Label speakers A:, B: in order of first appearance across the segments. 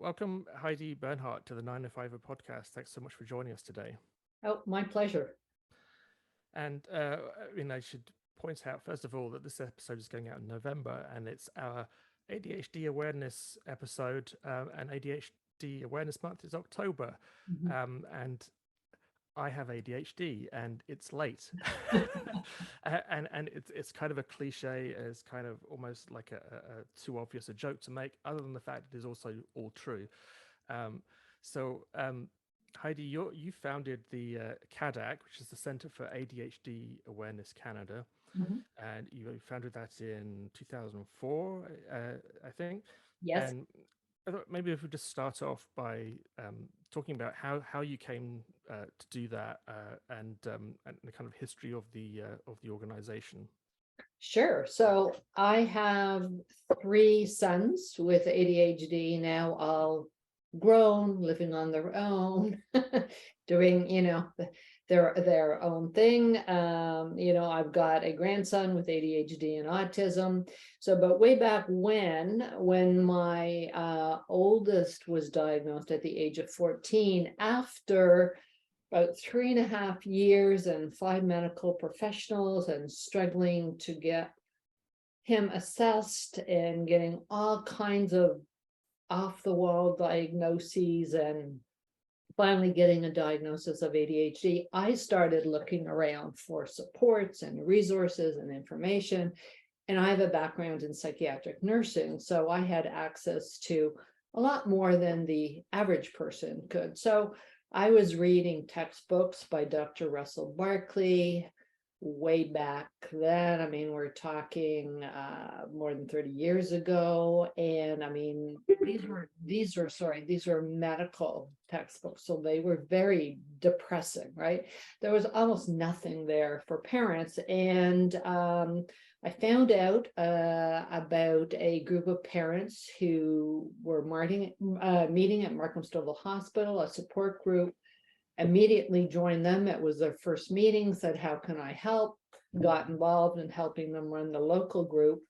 A: Welcome, Heidi Bernhardt, to the 905 podcast. Thanks so much for joining us today.
B: Oh, my pleasure.
A: And I should point out, first of all, that this episode is going out in November, and it's our ADHD awareness episode, and ADHD awareness month is October.
B: Mhm.
A: And I have ADHD, and it's late, and it's kind of a cliche. It's kind of almost like a too obvious a joke to make, other than the fact it is also all true. Um, so, Heidi, you founded the CADAC, which is the Center for ADHD Awareness Canada,
B: Mhm.
A: and you founded that in 2004, I think.
B: Yes,
A: And I thought maybe if we just start off by talking about how you came to do that, and the kind of history of the organization.
B: sure. So I have three sons with ADHD now, all grown, living on their own, doing, their own thing. I've got a grandson with ADHD and autism. So, but way back when my oldest was diagnosed at the age of 14, after about 3.5 years and five medical professionals and struggling to get him assessed and getting all kinds of off the wall diagnoses and finally getting a diagnosis of ADHD, I started looking around for supports and resources and information. And I have a background in psychiatric nursing, so I had access to a lot more than the average person could. So I was reading textbooks by Dr. Russell Barkley way back then. I mean, we're talking more than 30 years ago. And I mean, these were medical textbooks. So they were very depressing, right? There was almost nothing there for parents. And I found out about a group of parents who were meeting at Markham Stouffville Hospital, a support group. Immediately joined them. It was their first meeting, said, how can I help? Got involved in helping them run the local group.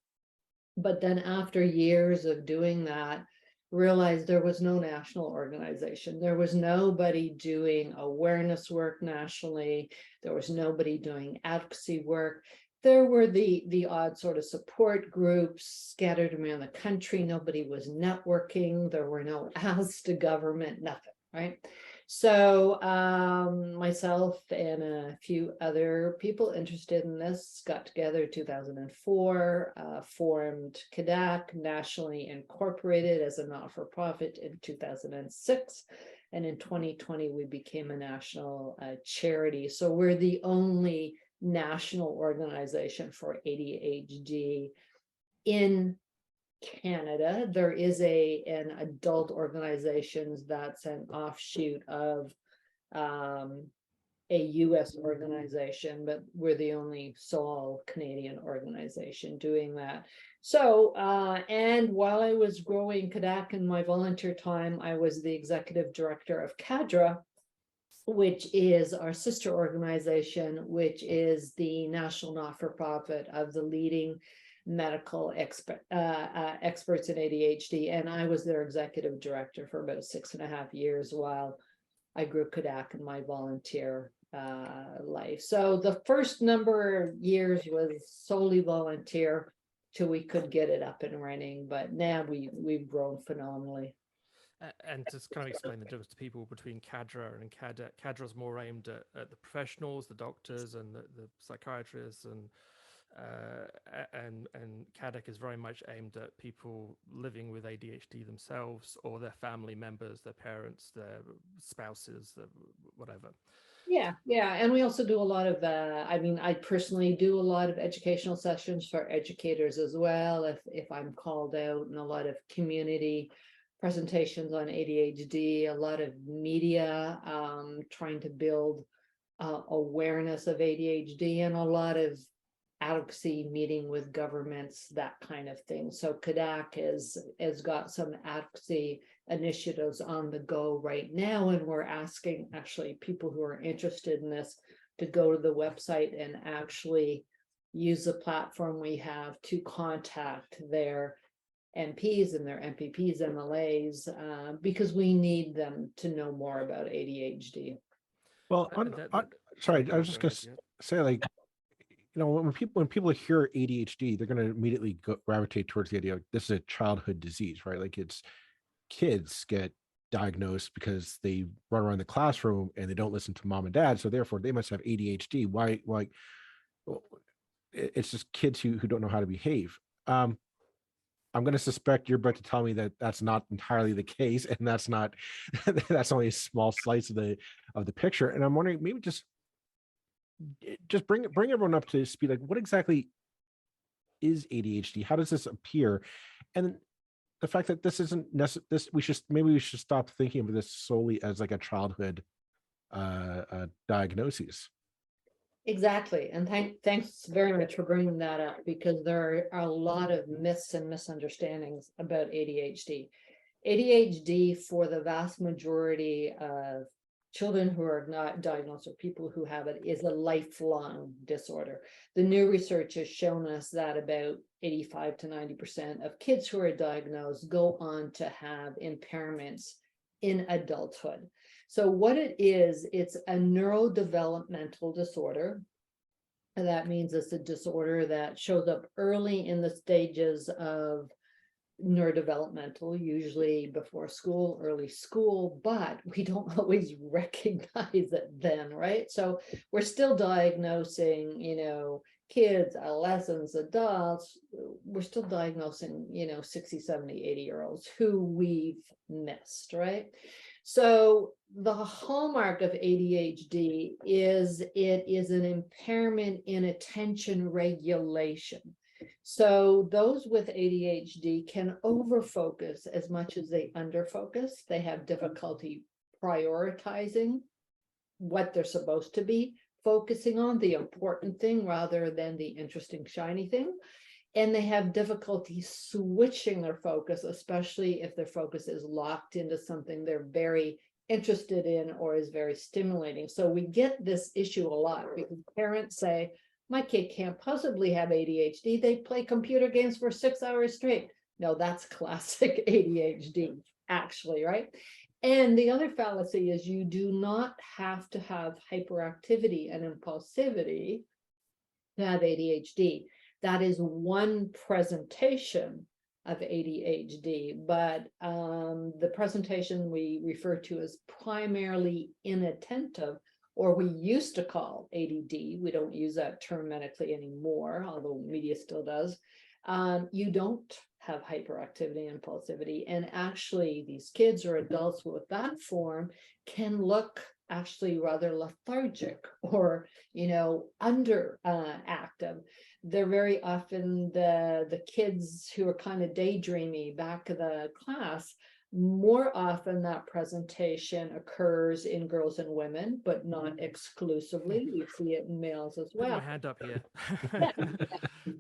B: But then after years of doing that, realized there was no national organization. There was nobody doing awareness work nationally. There was nobody doing advocacy work. There were the odd sort of support groups scattered around the country. Nobody was networking. There were no asks to government, nothing, right? So myself and a few other people interested in this got together in 2004, formed CADAC, nationally incorporated as a not-for-profit in 2006. And in 2020, we became a national charity. So we're the only national organization for ADHD in Canada. There is an adult organization that's an offshoot of a US organization, but we're the only sole Canadian organization doing that. So, and while I was growing CADAC in my volunteer time, I was the executive director of CADRA, which is our sister organization, which is the national not-for-profit of the leading medical experts in ADHD. And I was their executive director for about 6.5 years while I grew CADAC in my volunteer life. So the first number of years was solely volunteer till we could get it up and running. But now we've grown phenomenally.
A: And just kind of explain the difference to people between CADRA and CADAC. CADRA is more aimed at the professionals, the doctors, and the psychiatrists, and CADAC is very much aimed at people living with ADHD themselves or their family members, their parents, their spouses, whatever.
B: Yeah. And we also do a lot of, I personally do a lot of educational sessions for educators as well, if I'm called out, and a lot of community presentations on ADHD, a lot of media, trying to build awareness of ADHD, and a lot of advocacy, meeting with governments, that kind of thing. So CADAC has got some advocacy initiatives on the go right now, and we're asking actually people who are interested in this to go to the website and actually use the platform we have to contact their NPs and their MPPs, MLAs, because we need them to know more about ADHD.
C: Well,
A: Sorry,
C: sorry, I
A: go
C: was
A: on,
C: just
A: go
C: gonna
A: ahead. Yeah.
C: say, like, when people hear ADHD, they're gonna immediately gravitate towards the idea like this is a childhood disease, right? Like it's kids get diagnosed because they run around the classroom and they don't listen to mom and dad, so therefore they must have ADHD. Why? Well, it's just kids who don't know how to behave. I'm going to suspect you're about to tell me that that's not entirely the case, and that's not that's only a small slice of the picture. And I'm wondering, maybe just bring everyone up to speed. Like, what exactly is ADHD? How does this appear? And the fact that this isn't this we should stop thinking of this solely as like a childhood diagnosis.
B: Exactly. And thanks very much for bringing that up, because there are a lot of myths and misunderstandings about ADHD. ADHD, for the vast majority of children who are not diagnosed or people who have it, is a lifelong disorder. The new research has shown us that about 85 to 90% of kids who are diagnosed go on to have impairments in adulthood. So what it is, it's a neurodevelopmental disorder. And that means it's a disorder that shows up early in the stages of neurodevelopmental, usually before school, early school, but we don't always recognize it then, right? So we're still diagnosing, kids, adolescents, adults, we're still diagnosing, 60, 70, 80-year-olds who we've missed, right? So the hallmark of ADHD is it is an impairment in attention regulation. So those with ADHD can overfocus as much as they underfocus. They have difficulty prioritizing what they're supposed to be focusing on, the important thing rather than the interesting, shiny thing. And they have difficulty switching their focus, especially if their focus is locked into something they're very interested in or is very stimulating. So we get this issue a lot because parents say, my kid can't possibly have ADHD. They play computer games for 6 hours straight. No, that's classic ADHD, actually, right? And the other fallacy is you do not have to have hyperactivity and impulsivity to have ADHD. That is one presentation of ADHD, but the presentation we refer to as primarily inattentive, or we used to call ADD. We don't use that term medically anymore, although media still does. You don't have hyperactivity and impulsivity. And actually, these kids or adults with that form can look actually rather lethargic or, underactive. They're very often the kids who are kind of daydreamy back of the class. More often that presentation occurs in girls and women, but not exclusively. We see it in males as
A: Put my
B: well.
A: hand up here.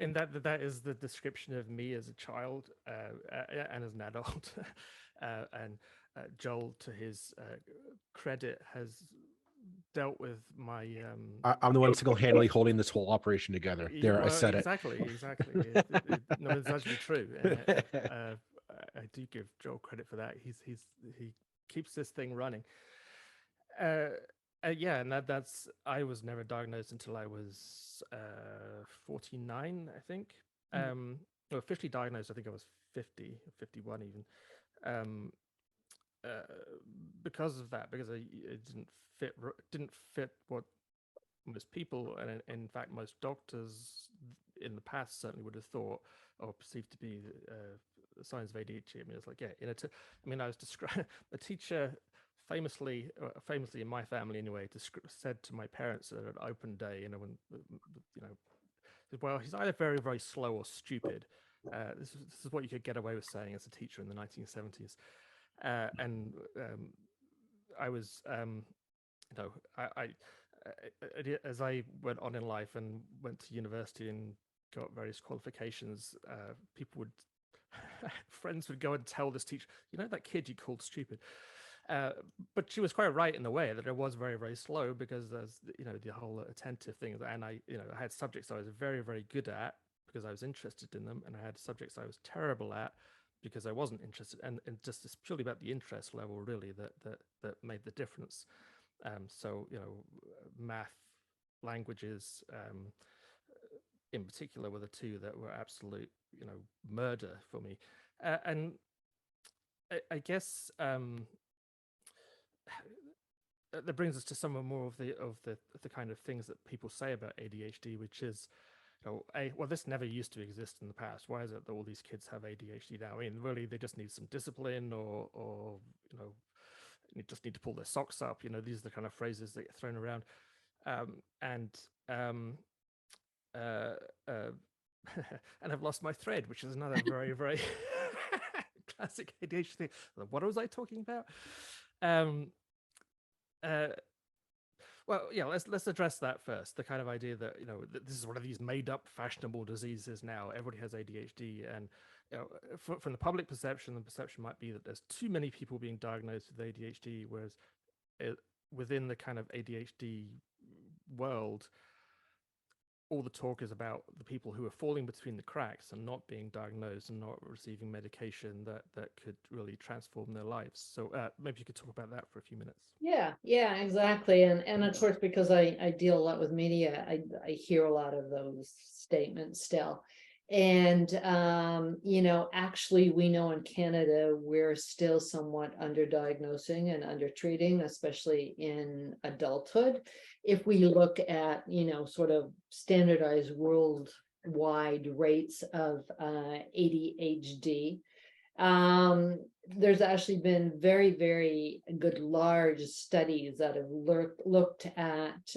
A: And that is the description of me as a child and as an adult. And Joel, to his credit, has dealt with my
C: I'm the one single-handedly holding this whole operation together. There, I said
A: exactly. No, it's actually true. I do give Joel credit for that. He keeps this thing running. Yeah, and that's I was never diagnosed until I was 49, I think. Well, officially diagnosed, I think I was 50, 51 even. Um, because of that, because it didn't fit what most people, and in fact most doctors in the past certainly would have thought or perceived to be signs of ADHD. I mean, it's like, yeah, I was described a teacher famously in my family anyway, said to my parents at an open day, when well, he's either very, very slow or stupid. This is what you could get away with saying as a teacher in the 1970s. And I was, I as I went on in life and went to university and got various qualifications, friends would go and tell this teacher, that kid you called stupid. But she was quite right in the way that I was very, very slow because there's, the whole attentive thing. And I had subjects I was very, very good at because I was interested in them. And I had subjects I was terrible at because I wasn't interested, and just it's purely about the interest level really that made the difference. So math, languages, in particular were the two that were absolute murder for me. And I guess that brings us to some more of the kind of things that people say about ADHD, which is, well, this never used to exist in the past. Why is it that all these kids have ADHD now? I mean, really, they just need some discipline, or you just need to pull their socks up. These are the kind of phrases that get thrown around, and I've lost my thread, which is another very, very classic ADHD thing. What was I talking about? Well, yeah, let's address that first. The kind of idea that that this is one of these made-up fashionable diseases now. Everybody has ADHD, and from the public perception, the perception might be that there's too many people being diagnosed with ADHD, whereas within the kind of ADHD world, all the talk is about the people who are falling between the cracks and not being diagnosed and not receiving medication that could really transform their lives. So maybe you could talk about that for a few minutes.
B: Yeah, exactly. And of course, because I deal a lot with media, I hear a lot of those statements still. And, actually, we know in Canada, we're still somewhat underdiagnosing and undertreating, especially in adulthood. If we look at, sort of standardized worldwide rates of ADHD, there's actually been very, very good large studies that have looked at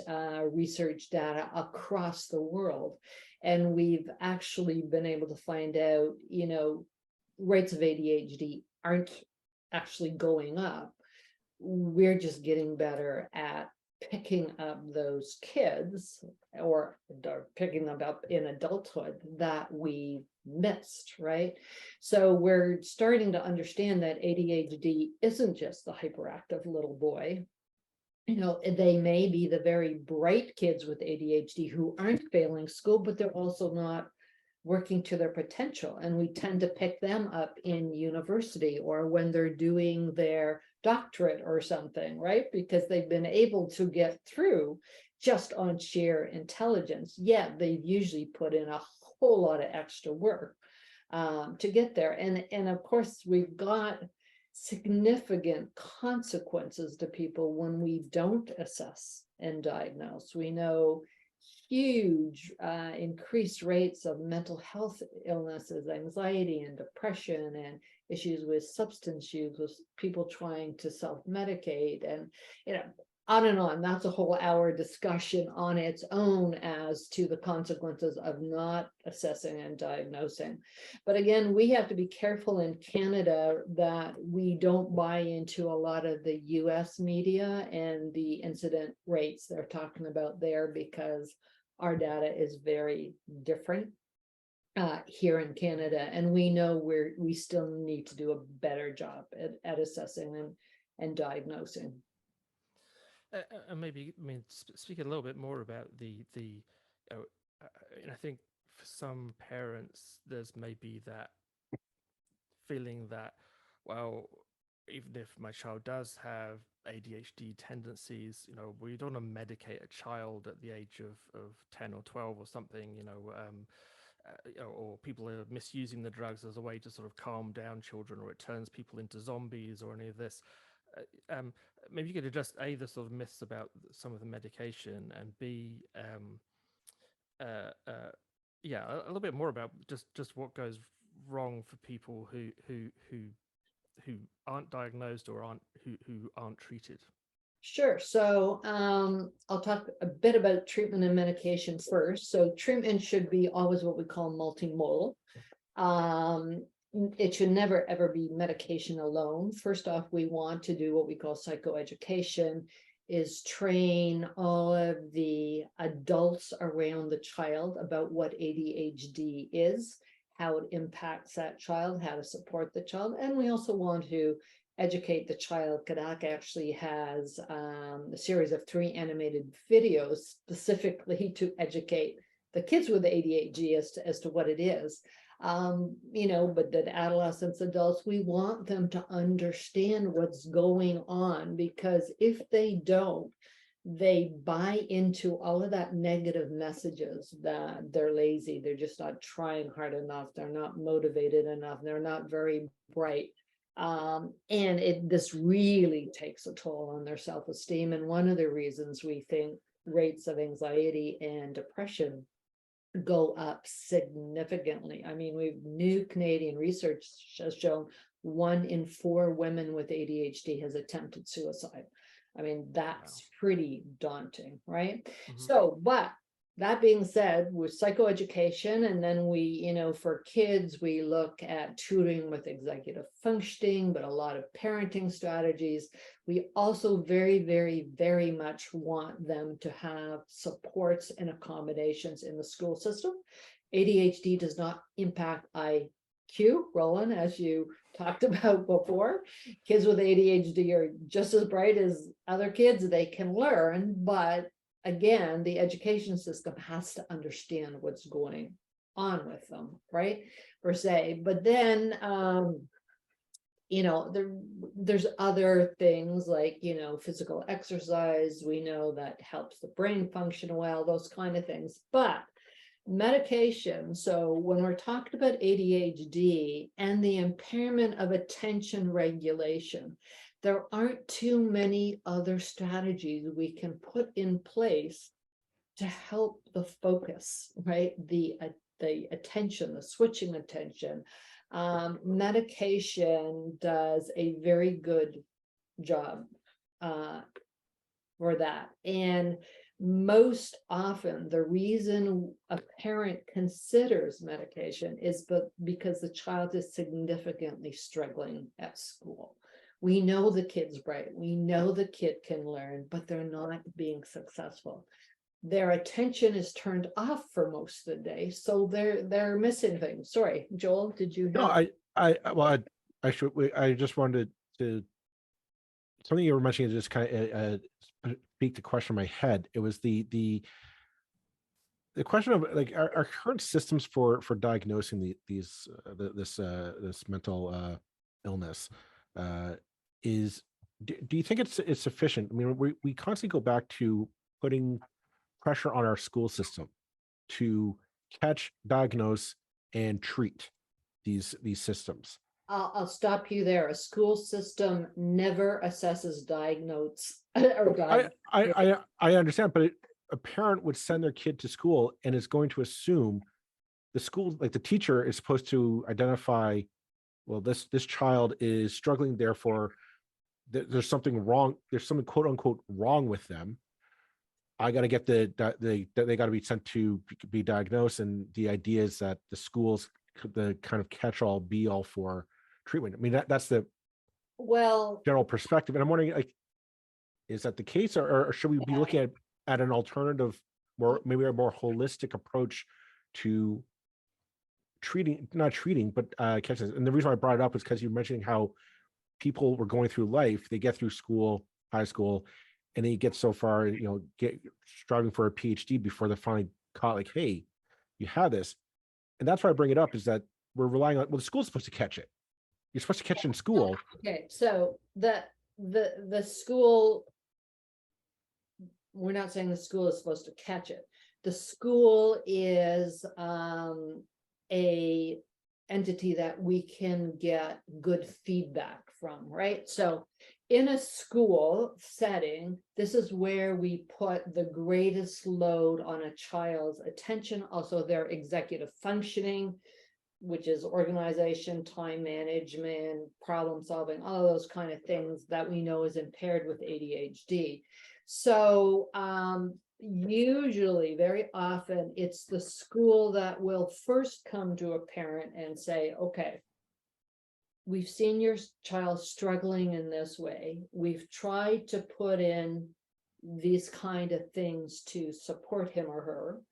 B: research data across the world. And we've actually been able to find out, rates of ADHD aren't actually going up. We're just getting better at picking up those kids, or picking them up in adulthood that we missed, right? So we're starting to understand that ADHD isn't just the hyperactive little boy. They may be the very bright kids with ADHD who aren't failing school, but they're also not working to their potential. And we tend to pick them up in university or when they're doing their doctorate or something, right? Because they've been able to get through just on sheer intelligence. Yet they've usually put in a whole lot of extra work to get there. And of course, we've got significant consequences to people when we don't assess and diagnose. We know huge increased rates of mental health illnesses, anxiety and depression, and issues with substance use, with people trying to self-medicate, and on and on. That's a whole hour discussion on its own as to the consequences of not assessing and diagnosing. But again, we have to be careful in Canada that we don't buy into a lot of the US media and the incident rates they're talking about there, because our data is very different here in Canada, and we know we still need to do a better job at assessing and diagnosing.
A: And maybe, speak a little bit more about and I think for some parents, there's maybe that feeling that, well, even if my child does have ADHD tendencies, we don't want to medicate a child at the age of 10 or 12 or something, or people are misusing the drugs as a way to sort of calm down children, or it turns people into zombies, or any of this. Maybe you could address A, the sort of myths about some of the medication, and B, a little bit more about just what goes wrong for people who aren't diagnosed or who aren't treated.
B: Sure. So I'll talk a bit about treatment and medication first. So treatment should be always what we call multimodal. It should never, ever be medication alone. First off, we want to do what we call psychoeducation, is train all of the adults around the child about what ADHD is, how it impacts that child, how to support the child. And we also want to educate the child. Kadak actually has a series of 3 animated videos specifically to educate the kids with ADHD as to what it is. But that adolescents, adults, we want them to understand what's going on, because if they don't, they buy into all of that negative messages that they're lazy, they're just not trying hard enough, they're not motivated enough, they're not very bright. And this really takes a toll on their self-esteem. And one of the reasons we think rates of anxiety and depression go up significantly. I mean, new Canadian research has shown 1 in 4 women with ADHD has attempted suicide. I mean, that's pretty daunting, right? So, but that being said, with psychoeducation, and then we, for kids, we look at tutoring with executive functioning, but a lot of parenting strategies. We also very, very, very much want them to have supports and accommodations in the school system. ADHD does not impact IQ, Roland, as you talked about before. Kids with ADHD are just as bright as other kids. They can learn, but again, the education system has to understand what's going on with them, right? Per se. But then, there's other things like, physical exercise. We know that helps the brain function well, those kind of things. But medication, so when we're talking about ADHD and the impairment of attention regulation, there aren't too many other strategies we can put in place to help the focus, right? The attention, the switching attention. Medication does a very good job for that. And most often, the reason a parent considers medication is because the child is significantly struggling at school. We know the kid's bright, we know the kid can learn, but they're not being successful. Their attention is turned off for most of the day, so they're missing things. Sorry, Joel, did you have?
C: No, I just wanted to, something you were mentioning just kind of speak the question in my head. It was the question of like our current systems for diagnosing this mental illness is, do you think it's sufficient? I mean, we constantly go back to putting pressure on our school system to catch, diagnose, and treat these systems.
B: I'll stop you there. A school system never assesses, diagnose, or
C: I understand, but a parent would send their kid to school and is going to assume the school, like the teacher, is supposed to identify, well, this child is struggling, therefore there's something wrong. There's something quote unquote wrong with them. I got to get they got to be sent to be diagnosed, and the idea is that the schools the kind of catch-all be-all for treatment. I mean, that's the general perspective, and I'm wondering, like, is that the case, or should we be looking at an alternative, maybe a more holistic approach to not treating, but catching? And the reason I brought it up is because you're mentioning how people were going through life, they get through school, high school, and they get so far, get striving for a PhD before they're finally caught, like, hey, you have this. And that's why I bring it up, is that we're relying on, well, the school's supposed to catch it. You're supposed to catch it in school.
B: Okay, so the school, we're not saying the school is supposed to catch it. The school is a entity that we can get good feedback from, right? So in a school setting, this is where we put the greatest load on a child's attention, also their executive functioning, which is organization, time management, problem solving, all of those kind of things that we know is impaired with ADHD. So usually, very often, it's the school that will first come to a parent and say, okay, we've seen your child struggling in this way. We've tried to put in these kind of things to support him or her,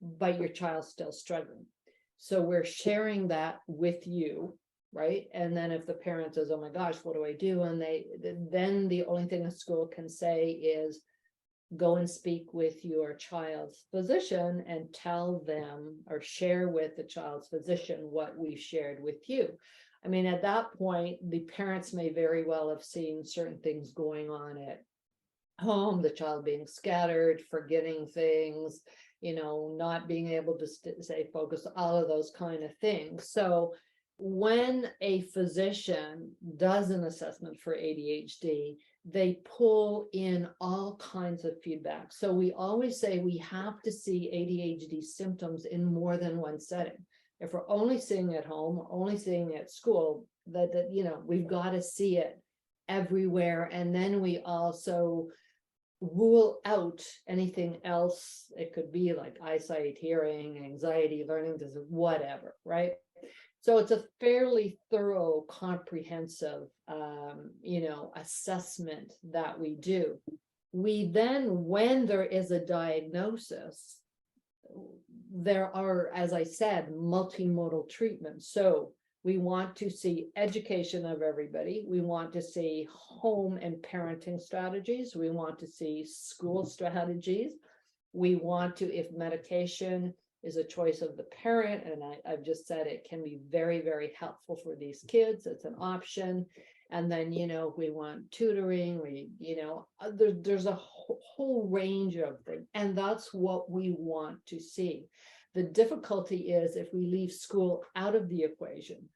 B: but your child's still struggling. So we're sharing that with you, right? And then if the parent says, oh my gosh, what do I do? And then the only thing the school can say is, go and speak with your child's physician and tell them or share with the child's physician what we've shared with you. I mean, at that point, the parents may very well have seen certain things going on at home, the child being scattered, forgetting things, not being able to stay focused, all of those kind of things. So when a physician does an assessment for ADHD, they pull in all kinds of feedback. So we always say we have to see ADHD symptoms in more than one setting. If we're only seeing it at home, or only seeing it at school, that we've got to see it everywhere. And then we also rule out anything else. It could be like eyesight, hearing, anxiety, learning, whatever, right? So it's a fairly thorough, comprehensive, assessment that we do. We then, when there is a diagnosis, there are, as I said, multimodal treatments. So we want to see education of everybody. We want to see home and parenting strategies. We want to see school strategies. We want to, if medication is a choice of the parent, and I've just said it can be very, very helpful for these kids. It's an option. And then, we want tutoring, there's a whole range of things. And that's what we want to see. The difficulty is if we leave school out of the equation,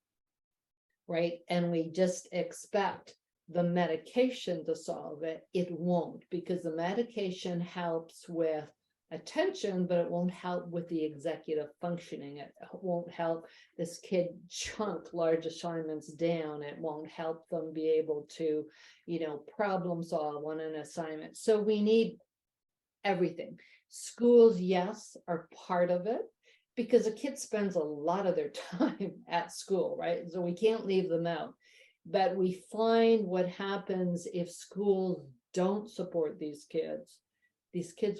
B: right? And we just expect the medication to solve it, it won't, because the medication helps with attention, but it won't help with the executive functioning. It won't help this kid chunk large assignments down. It won't help them be able to, problem solve on an assignment. So we need everything. Schools, yes, are part of it, because a kid spends a lot of their time at school, right? So we can't leave them out. But we find what happens if schools don't support these kids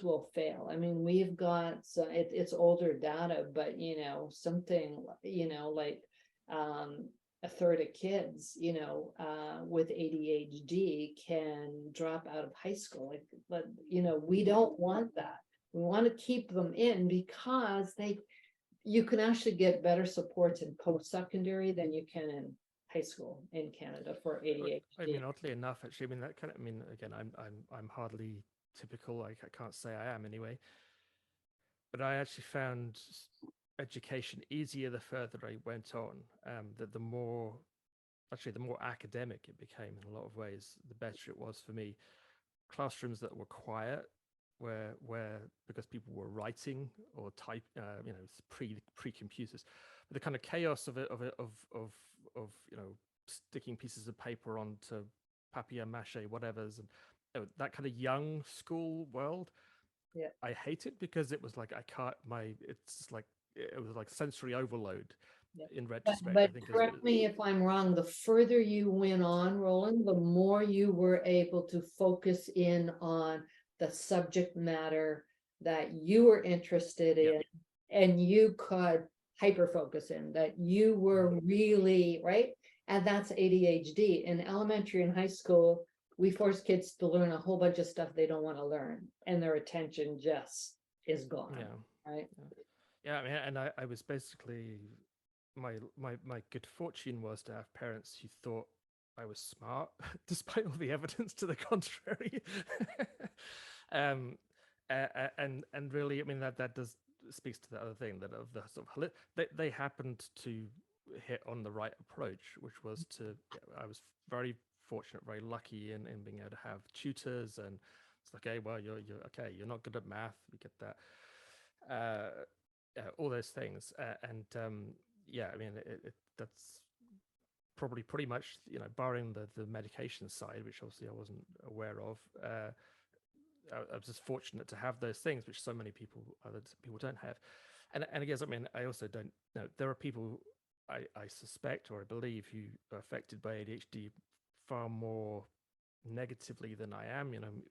B: will fail. I mean, we've got, it's older data, but, something, like a third of kids, with ADHD can drop out of high school. But, we don't want that. We want to keep them in because you can actually get better supports in post-secondary than you can in high school in Canada for ADHD.
A: I mean, oddly enough, actually, I mean, that kind of, I mean, again, I'm hardly typical. I can't say I am anyway. But I actually found education easier the further I went on. That the more academic it became in a lot of ways, the better it was for me. Classrooms that were quiet, where because people were writing or type, pre computers, but the kind of chaos of sticking pieces of paper onto papier mâché, whatever's, and that kind of young school world.
B: Yeah,
A: I hate it because it was like it was like sensory overload.
B: yeah.
A: In retrospect,
B: But
A: I think
B: correct me if I'm wrong, the further you went on, Roland, the more you were able to focus in on the subject matter that you were interested in, and you could hyper focus in, that you were really, right? And that's ADHD. In elementary and high school, we force kids to learn a whole bunch of stuff they don't want to learn, and their attention just is gone. Right.
A: Yeah, I mean, and I was basically, my good fortune was to have parents who thought I was smart, despite all the evidence to the contrary. And really, I mean, that does speaks to the other thing, that of the sort of they happened to hit on the right approach, which was I was very fortunate, very lucky in being able to have tutors, and it's like, okay, well, you're okay, you're not good at math, we get that, all those things, yeah, I mean, that's probably pretty much, barring the medication side, which obviously I wasn't aware of. I was just fortunate to have those things, which so many other people don't have. And I guess, I mean, I also don't know, there are people I suspect or I believe who are affected by ADHD far more negatively than I am.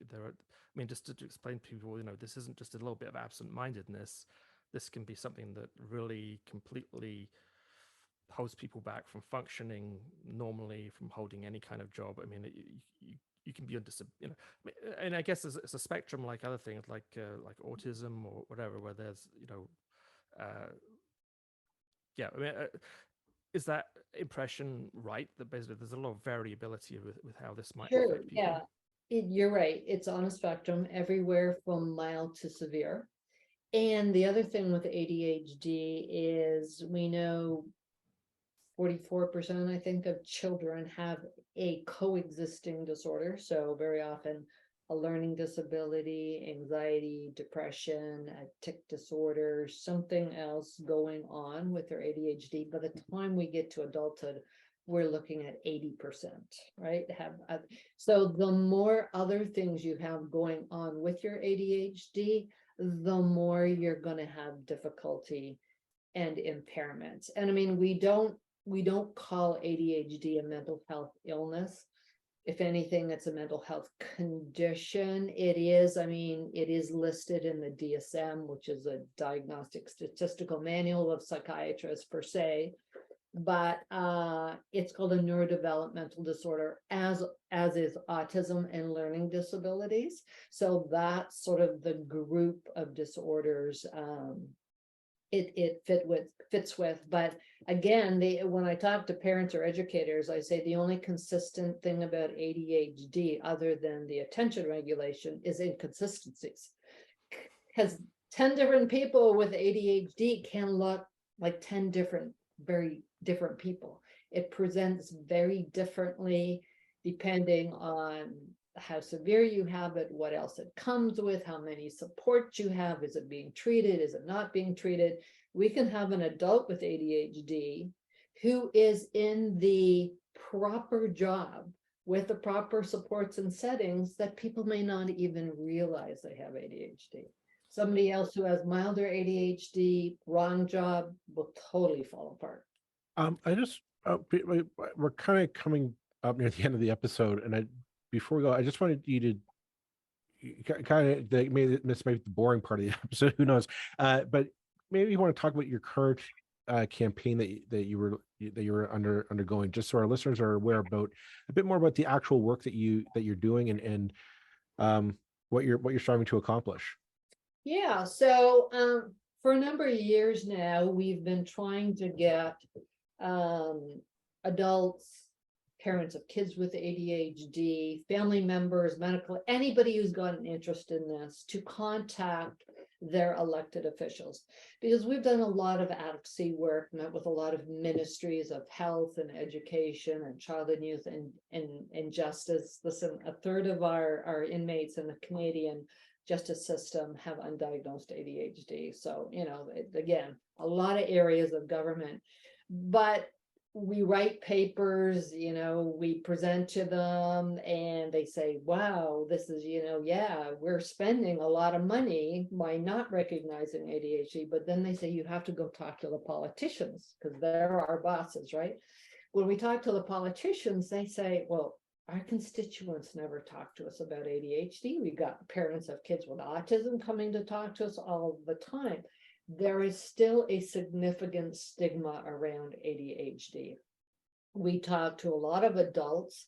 A: There are, I mean, just to explain to people, this isn't just a little bit of absent-mindedness. This can be something that really completely holds people back from functioning normally, from holding any kind of job. I mean, you you can be on and I guess it's a spectrum like other things like autism or whatever, where there's yeah, I mean, is that impression right, that basically there's a lot of variability with how this might
B: Sure,
A: affect people?
B: yeah, you're right. It's on a spectrum everywhere from mild to severe. And the other thing with ADHD is we know 44%, I think, of children have a coexisting disorder. So very often a learning disability, anxiety, depression, a tic disorder, something else going on with their ADHD. By the time we get to adulthood, we're looking at 80%, right? So the more other things you have going on with your ADHD, the more you're going to have difficulty and impairments. And I mean, we don't call ADHD a mental health illness. If anything, it's a mental health condition. It is, I mean, it is listed in the DSM, which is a diagnostic statistical manual of psychiatrists per se, but it's called a neurodevelopmental disorder, as is autism and learning disabilities. So that's sort of the group of disorders it fits with. But again, when I talk to parents or educators, I say the only consistent thing about ADHD, other than the attention regulation, is inconsistencies. Because 10 different people with ADHD can look like 10 very different people. It presents very differently depending on how severe you have it, what else it comes with, how many supports you have, is it being treated, is it not being treated. We can have an adult with ADHD who is in the proper job with the proper supports and settings that people may not even realize they have ADHD. Somebody else who has milder ADHD, wrong job, will totally fall apart.
C: We're kind of coming up near the end of the episode, and before we go, I just wanted you to kind of, maybe this might be the boring part of the episode, who knows, but maybe you want to talk about your current campaign that you were undergoing, just so our listeners are aware about a bit more about the actual work that you're doing and what you're striving to accomplish.
B: Yeah, so for a number of years now, we've been trying to get adults, parents of kids with ADHD, family members, medical, anybody who's got an interest in this, to contact their elected officials. Because we've done a lot of advocacy work, met with a lot of ministries of health and education and child and youth and justice. Listen, a third of our inmates in the Canadian justice system have undiagnosed ADHD. So, again, a lot of areas of government, but we write papers, we present to them and they say, wow, this is, yeah, we're spending a lot of money by not recognizing ADHD. But then they say, you have to go talk to the politicians because they're our bosses, right? When we talk to the politicians, they say, well, our constituents never talk to us about ADHD. We've got parents of kids with autism coming to talk to us all the time. There is still a significant stigma around ADHD. We talk to a lot of adults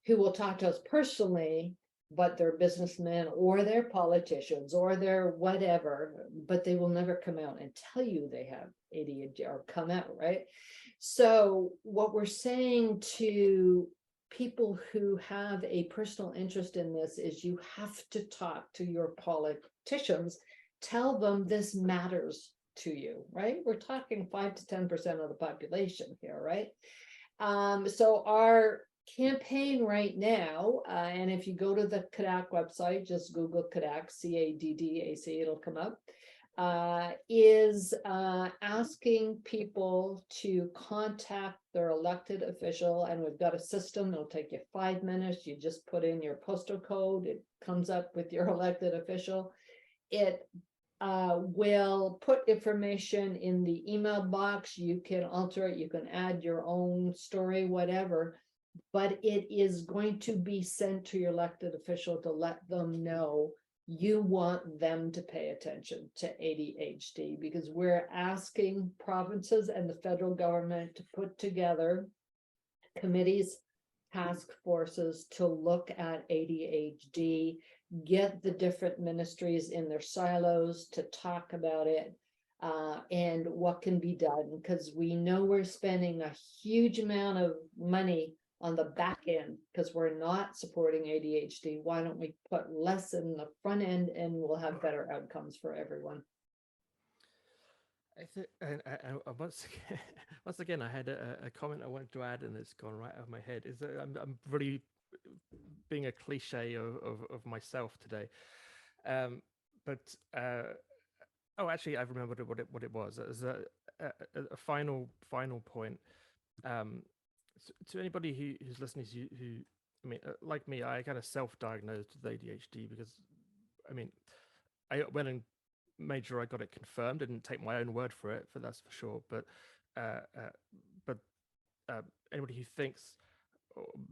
B: who will talk to us personally, but they're businessmen or they're politicians or they're whatever, but they will never come out and tell you they have ADHD or come out, right? So what we're saying to people who have a personal interest in this is you have to talk to your politicians. Tell them this matters to you, right? We're talking 5 to 10% of the population here, right? So our campaign right now, and if you go to the CADAC website, just Google CADAC, CADDAC, it'll come up, is asking people to contact their elected official. And we've got a system, it'll take you 5 minutes. You just put in your postal code, it comes up with your elected official. It will put information in the email box. You can alter it, you can add your own story, whatever, but it is going to be sent to your elected official to let them know you want them to pay attention to ADHD, because we're asking provinces and the federal government to put together committees task forces to look at ADHD, get the different ministries in their silos to talk about it, and what can be done, because we know we're spending a huge amount of money on the back end because we're not supporting ADHD. Why don't we put less in the front end and we'll have better outcomes for everyone?
A: I think, and once again, I had a comment I wanted to add, and it's gone right out of my head. Is that I'm really being a cliche of myself today, but oh, actually, I remembered what it was. As a final point. To anybody who's listening, who I mean, like me, I kind of self-diagnosed with ADHD because, I mean, I went and made sure I got it confirmed. Didn't take my own word for it, that's for sure. But anybody who thinks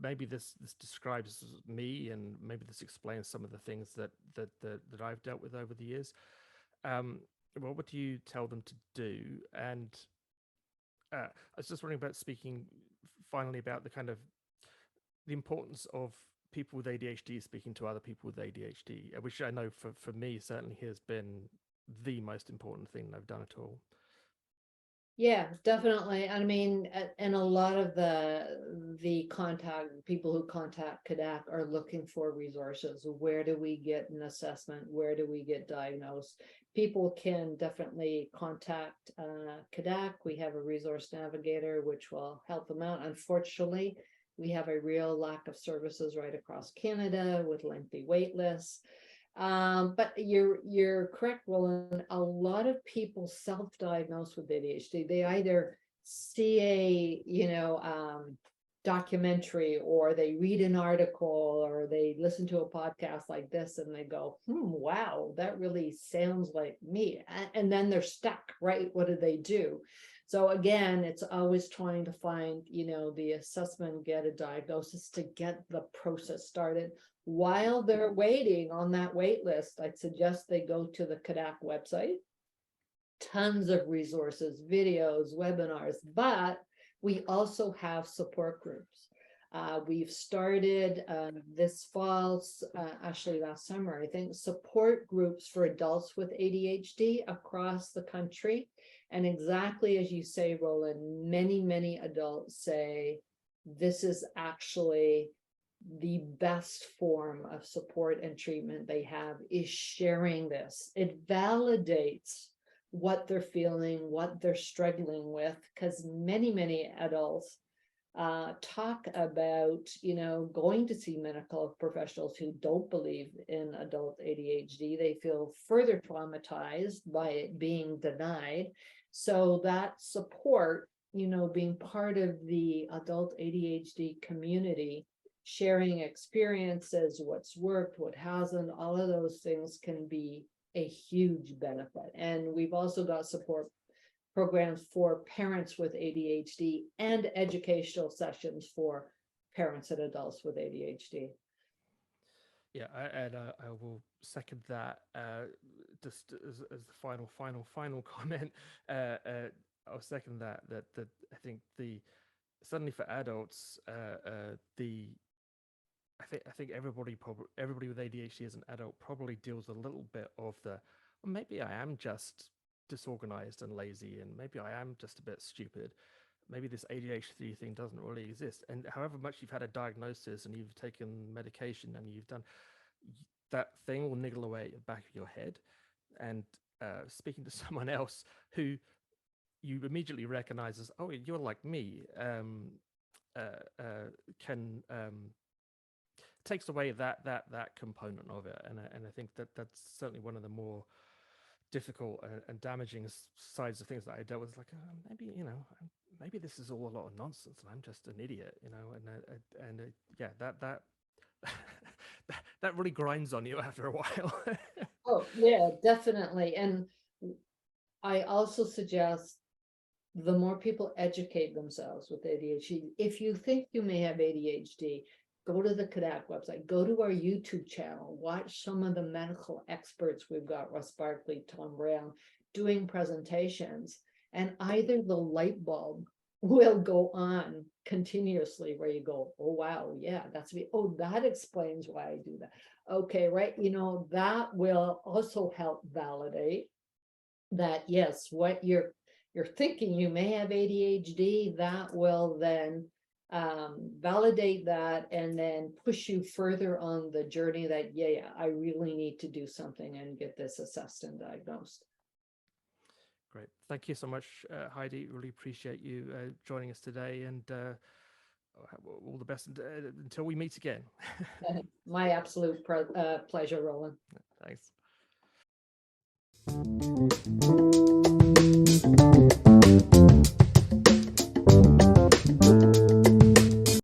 A: maybe this describes me, and maybe this explains some of the things that I've dealt with over the years, well, what do you tell them to do? And I was just wondering about speaking finally about the kind of the importance of people with ADHD speaking to other people with ADHD, which I know for me certainly has been the most important thing I've done at all.
B: Yeah, definitely. I mean, and a lot of the people who contact CADAC are looking for resources. Where do we get an assessment? Where do we get diagnosed? People can definitely contact CADAC. We have a resource navigator which will help them out. Unfortunately, we have a real lack of services right across Canada with lengthy wait lists. But you're correct, Roland. A lot of people self-diagnose with ADHD. They either see a documentary, or they read an article, or they listen to a podcast like this and they go, wow, that really sounds like me. And then they're stuck, right? What do they do? So again, it's always trying to find, the assessment, get a diagnosis to get the process started. While they're waiting on that wait list, I'd suggest they go to the CADAC website. Tons of resources, videos, webinars, but we also have support groups. We've started this fall, actually last summer, I think, support groups for adults with ADHD across the country. And exactly as you say, Roland, many adults say this is actually the best form of support and treatment they have, is sharing this. It validates what they're feeling, what they're struggling with, because many adults talk about, going to see medical professionals who don't believe in adult ADHD. They feel further traumatized by it being denied. So that support, being part of the adult ADHD community, sharing experiences, what's worked, what hasn't, all of those things can be a huge benefit. And we've also got support programs for parents with ADHD and educational sessions for parents and adults with ADHD.
A: Yeah, I will second that. Just as the final comment, I'll second that I think certainly for adults, I think everybody with ADHD as an adult probably deals a little bit of well, maybe I am just disorganized and lazy, and maybe I am just a bit stupid. Maybe this ADHD thing doesn't really exist. And however much you've had a diagnosis and you've taken medication and you've done, that thing will niggle away at the back of your head. And speaking to someone else who you immediately recognize as, oh, you're like me, takes away that component of it. And I think that's certainly one of the more difficult and damaging sides of things that I dealt with. Like, maybe this is all a lot of nonsense and I'm just an idiot, and yeah, that really grinds on you after a while.
B: Oh yeah, definitely. And I also suggest the more people educate themselves with ADHD, if you think you may have ADHD, go to the CADAC website, go to our YouTube channel, watch some of the medical experts. We've got Russ Barkley, Tom Brown doing presentations, and either the light bulb will go on continuously, where you go, oh wow, yeah, that's me. Oh, that explains why I do that. Okay, right. That will also help validate that, yes, what you're thinking, you may have ADHD. That will then validate that, and then push you further on the journey that, yeah, I really need to do something and get this assessed and diagnosed.
A: Great. Thank you so much, Heidi. Really appreciate you joining us today, and all the best until we meet again.
B: My absolute pleasure, Roland.
A: Thanks.